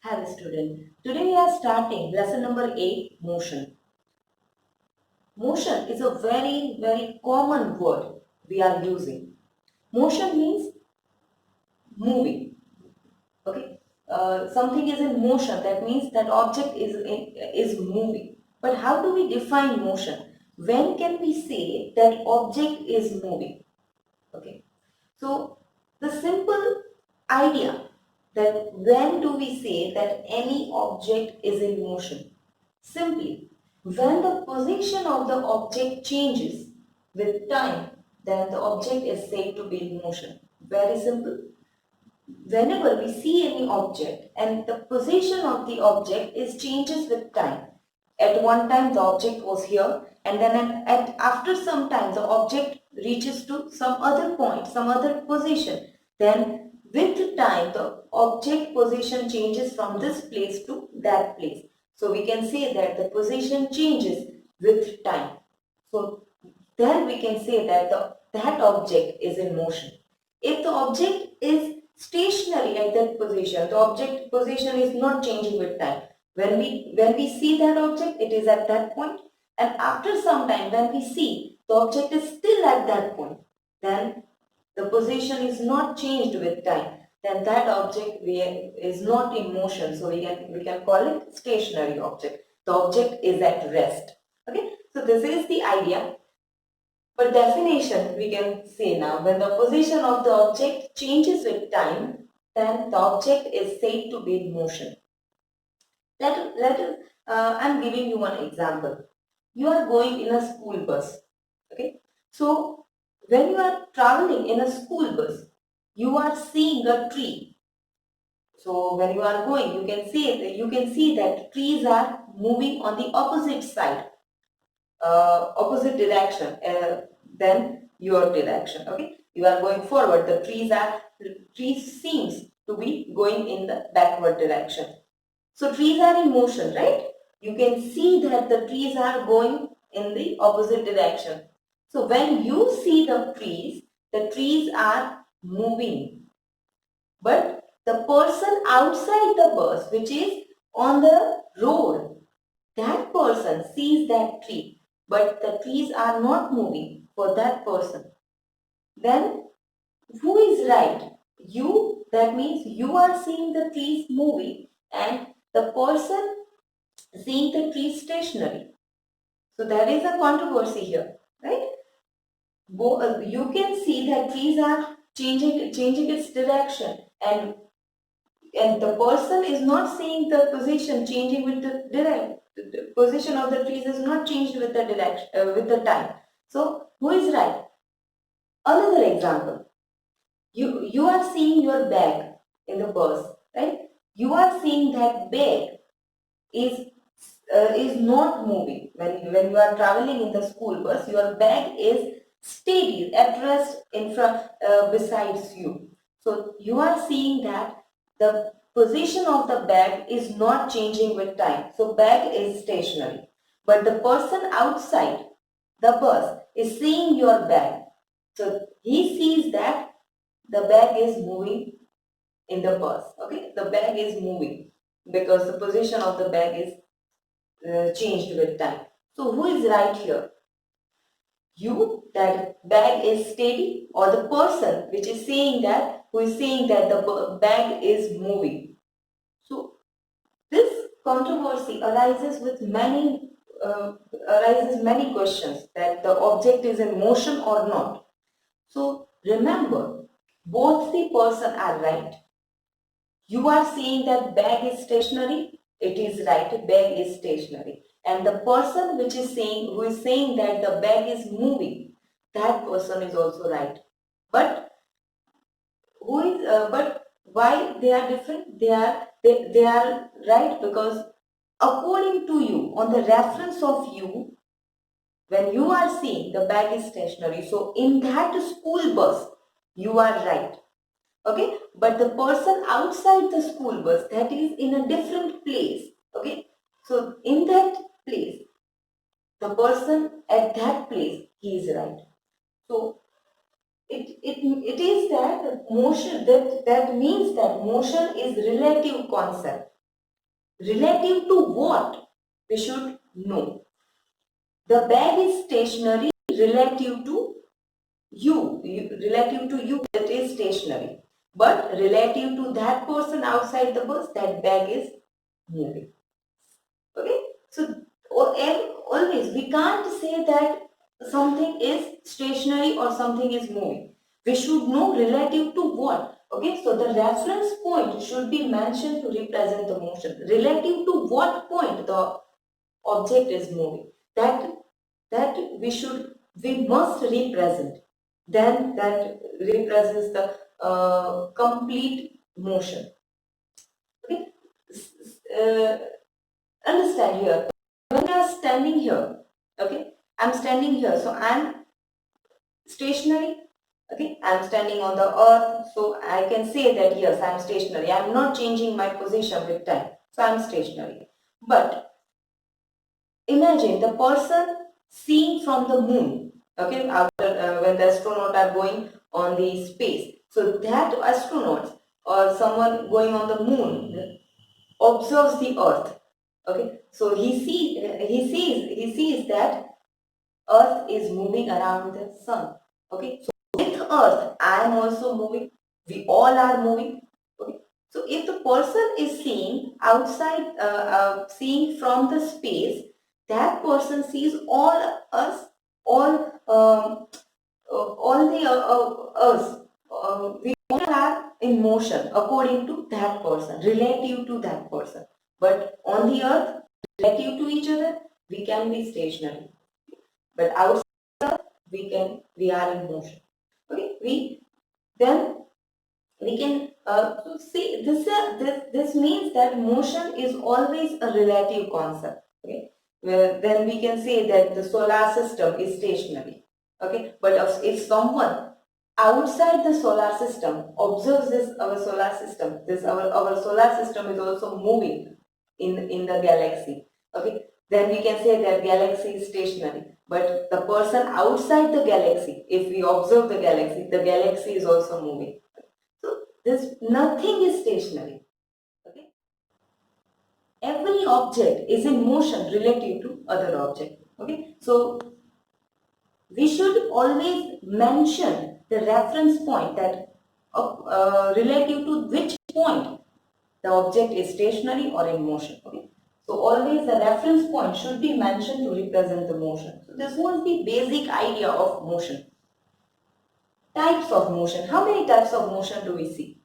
Hello student. Today we are starting lesson number 8, motion. Motion is a very common word we are using. Motion means moving. Okay. Something is in motion, that means that object is moving. But how do we define motion? When can we say that object is moving? Okay. So the simple idea that when do we say that any object is in motion? Simply, when the position of the object changes with time, then the object is said to be in motion. Very simple. Whenever we see any object and the position of the object is changes with time. At one time the object was here, and then after some time the object reaches to some other point, some other position. Then with time the object position changes from this place to that place. So we can say that the position changes with time. So then we can say that that object is in motion. If the object is stationary at that position, the object position is not changing with time. When we see that object, it is at that point, and after some time when we see the object is still at that point, then the position is not changed with time. Then that object is not in motion, so we can call it stationary object. The object is at rest. Okay, so this is the idea. For definition, we can say now, when the position of the object changes with time, then the object is said to be in motion. I'm giving you one example. You are going in a school bus. Okay. So when you are traveling in a school bus, you are seeing a tree. So when you are going, you can see that trees are moving on the opposite side, opposite direction than your direction. Okay, you are going forward, the trees seems to be going in the backward direction. So trees are in motion, right? You can see that the trees are going in the opposite direction. So when you see the trees are moving, but the person outside the bus, which is on the road, that person sees that tree, but the trees are not moving for that person. Then who is right? You, that means you are seeing the trees moving, and the person seeing the trees stationary. So there is a controversy here, right? You can see that trees are changing its direction, and the person is not seeing the position changing with the the position of the trees is not changed with the direction with the time. So who is right? Another example, you are seeing your bag in the bus, right? You are seeing that bag is not moving. When you are traveling in the school bus, your bag is steady at rest in front, besides you. So you are seeing that the position of the bag is not changing with time. So bag is stationary. But the person outside the bus is seeing your bag. So he sees that the bag is moving in the bus. Okay, the bag is moving because the position of the bag is changed with time. So who is right here? You, that bag is steady, or the person which is saying that, who is saying that the bag is moving? So this controversy arises many questions, that the object is in motion or not. So remember, both the person are right. You are saying that bag is stationary. It is right. Bag is stationary. And the person who is saying that the bag is moving, that person is also right. But but why they are different? They are right because according to you, on the reference of you, when you are seeing the bag is stationary, so in that school bus, you are right. Okay, but the person outside the school bus, that is in a different place. Okay, so in that place, the person at that place, he is right. So it is that motion, that means that motion is relative concept. Relative to what? We should know. The bag is stationary relative to you. Relative to you, it is stationary. But relative to that person outside the bus, that bag is moving. Okay? So always we can't say that something is stationary or something is moving. We should know relative to what. Okay, so the reference point should be mentioned to represent the motion. Relative to what point the object is moving. That we must represent. Then that represents the complete motion. Okay, uh, understand here. When you are standing here, okay, I'm standing here, so I'm stationary. Okay, I'm standing on the earth, so I can say that yes, I'm stationary. I'm not changing my position with time, so I'm stationary. But imagine the person seeing from the moon. Okay, after when the astronauts are going on the space, so that astronauts or someone going on the moon observes the earth. Okay, so he sees that earth is moving around the sun. Okay, so with earth I am also moving, we all are moving. Okay, so if the person is seeing outside seeing from the space, that person sees all us, all all the us, we all are in motion according to that person, relative to that person. But on the earth, relative to each other, we can be stationary. But outside, we are in motion. Okay, then we can so see this means that motion is always a relative concept. Okay, well, then we can say that the solar system is stationary. Okay, but if someone outside the solar system observes this our solar system, this our solar system is also moving in the galaxy. Okay, then we can say that galaxy is stationary. But the person outside the galaxy, if we observe the galaxy is also moving. So this nothing is stationary. Okay, every object is in motion relative to other object. Okay, so we should always mention the reference point that relative to which point the object is stationary or in motion. Okay, so always the reference point should be mentioned to represent the motion. So this was the basic idea of motion. Types of motion. How many types of motion do we see?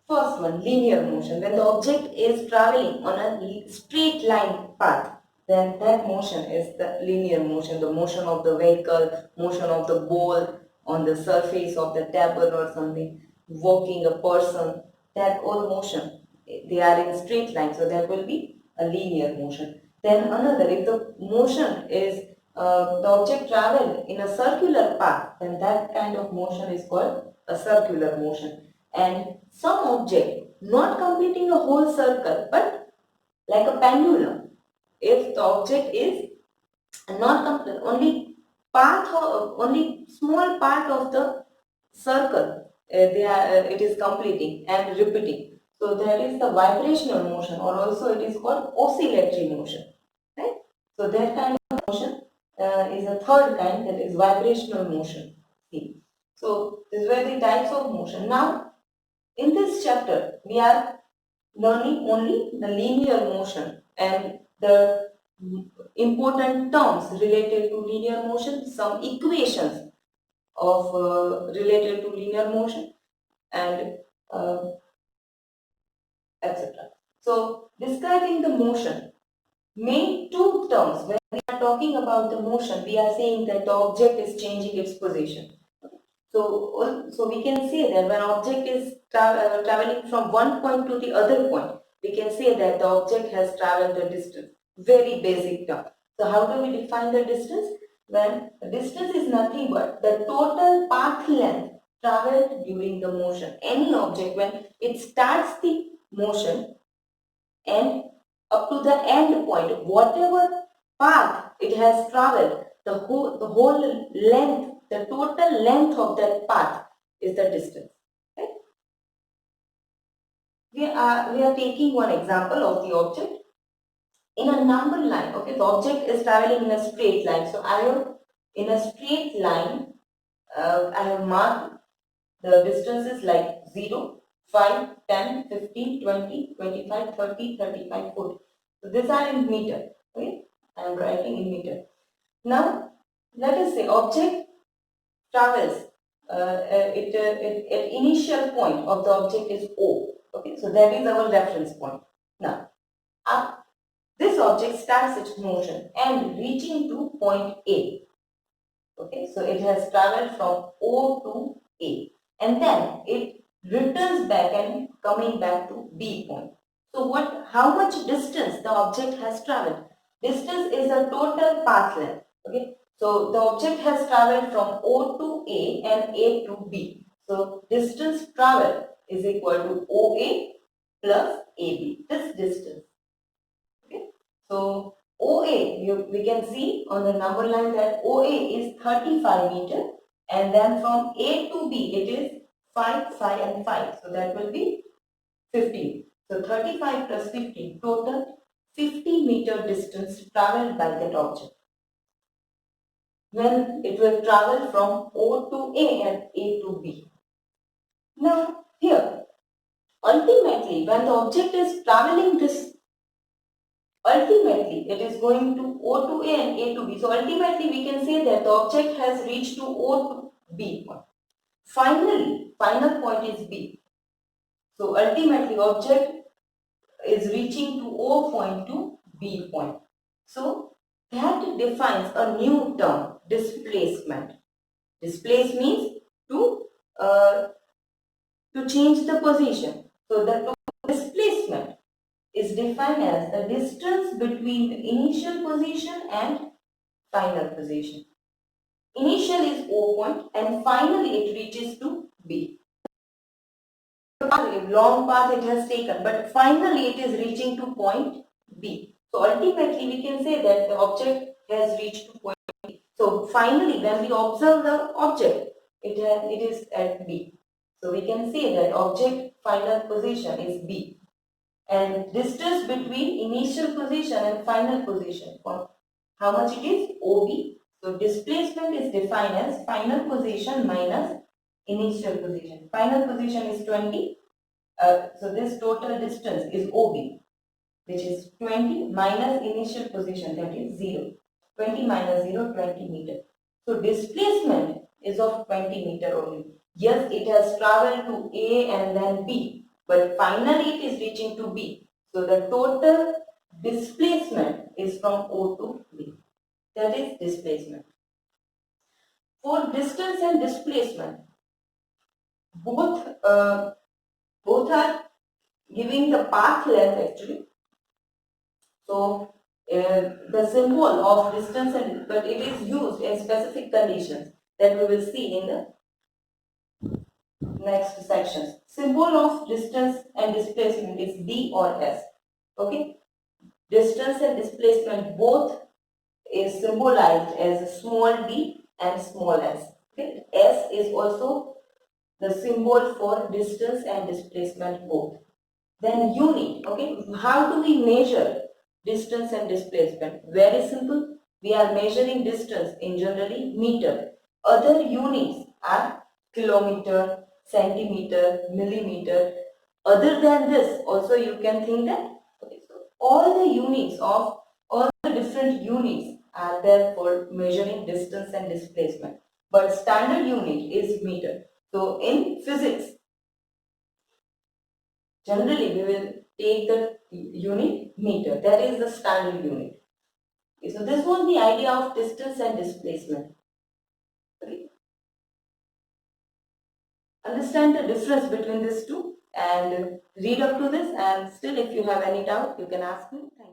First one, linear motion. When the object is traveling on a straight line path, then that motion is the linear motion, the motion of the vehicle, motion of the ball on the surface of the table or something, walking a person, that all motion, they are in straight line, so that will be a linear motion. Then another, if the motion is the object traveled in a circular path, then that kind of motion is called a circular motion. And some object not completing a whole circle but like a pendulum, if the object is not complete only part of, only small part of the circle it is completing and repeating, so that is the vibrational motion, or also it is called oscillatory motion, right? So that kind of motion is a third kind, that is vibrational motion. See, so these were the types of motion. Now in this chapter, we are learning only the linear motion and the important terms related to linear motion, some equations of related to linear motion, and uh, etc. So, describing the motion, main two terms. When we are talking about the motion, we are saying that the object is changing its position. So we can say that when object is traveling from one point to the other point, we can say that the object has traveled the distance. Very basic term. So how do we define the distance? When the distance is nothing but the total path length traveled during the motion. Any object, when it starts the motion and up to the end point, whatever path it has traveled, the whole length, the total length of that path is the distance. Right? we are taking one example of the object in a number line. Okay, the object is traveling in a straight line. So I have in a straight line, I have marked the distances like 0, 5, 10, 15, 20, 25, 30, 35, 40. So these are in meter. Okay, I am writing in meter. Now let us say object travels at initial point of the object is O. Okay, so that is our reference point. Now, this object starts its motion and reaching to point A. Okay, so it has traveled from O to A, and then it returns back and coming back to B point. So how much distance the object has traveled? Distance is the total path length. Okay, so the object has traveled from O to A and A to B. So distance traveled is equal to OA plus AB. This distance. Okay, so OA, we can see on the number line that OA is 35 meter, and then from A to B it is 5, 5 and 5. So that will be 15. So 35 plus 15, total 50 meter distance traveled by that object, when it will travel from O to A and A to B. Now here, ultimately when the object is traveling this, ultimately it is going to O to A and A to B. So ultimately we can say that the object has reached to O to B point. Finally, final point is B. So ultimately object is reaching to O point to B point. So that defines a new term, displacement. Displace means uh, to change the position. So the displacement is defined as the distance between the initial position and final position. Initial is O point and finally it reaches to B. A long path it has taken, but finally it is reaching to point B. So ultimately we can say that the object has reached to point B. So finally when we observe the object, it is at B. So we can say that object final position is B. And distance between initial position and final position, how much it is? OB. So displacement is defined as final position minus initial position. Final position is 20. So this total distance is OB, which is 20 minus initial position, that is 0. 20 minus 0, 20 meter. So displacement is of 20 meter only. Yes, it has traveled to A and then B, but finally it is reaching to B. So the total displacement is from O to B. That is displacement. For distance and displacement, both are giving the path length actually. So the symbol of distance and, but it is used in specific conditions that we will see in the next sections. Symbol of distance and displacement is D or S. Okay, distance and displacement both is symbolized as small d and small s. Okay, S is also the symbol for distance and displacement both. Then unit. Okay, how do we measure distance and displacement? Very simple. We are measuring distance in generally meter. Other units are kilometer, centimeter, millimeter. Other than this, also you can think that, okay, so all the units of all the different units are there for measuring distance and displacement. But standard unit is meter. So in physics, generally we will take the unit meter. That is the standard unit. Okay, so this was the idea of distance and displacement. Okay. Understand the difference between these two and read up to this, and still if you have any doubt you can ask me. Thank you.